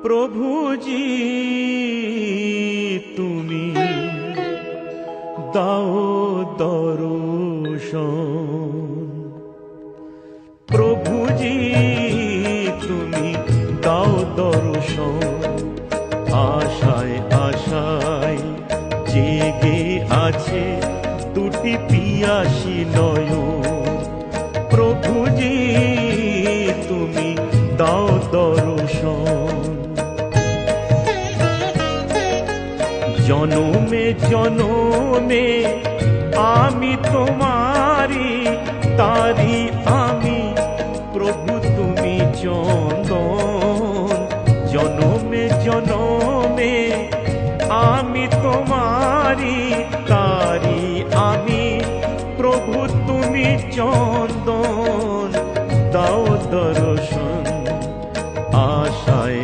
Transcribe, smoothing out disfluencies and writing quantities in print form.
প্রভুজি তুমি দাও দর্শন, প্রভুজি তুমি দাও দর্শন। আশায় আশায় জেগে আছে দুটি পিয়াসী নয়ন, প্রভুজি তুমি দাও দর্শন। জনমে জনমে আমি তোমারি, তারি আমি প্রভু তুমি চন্দন। জনমে জনমে আমি তোমারি, তারি আমি প্রভু তুমি চন্দন।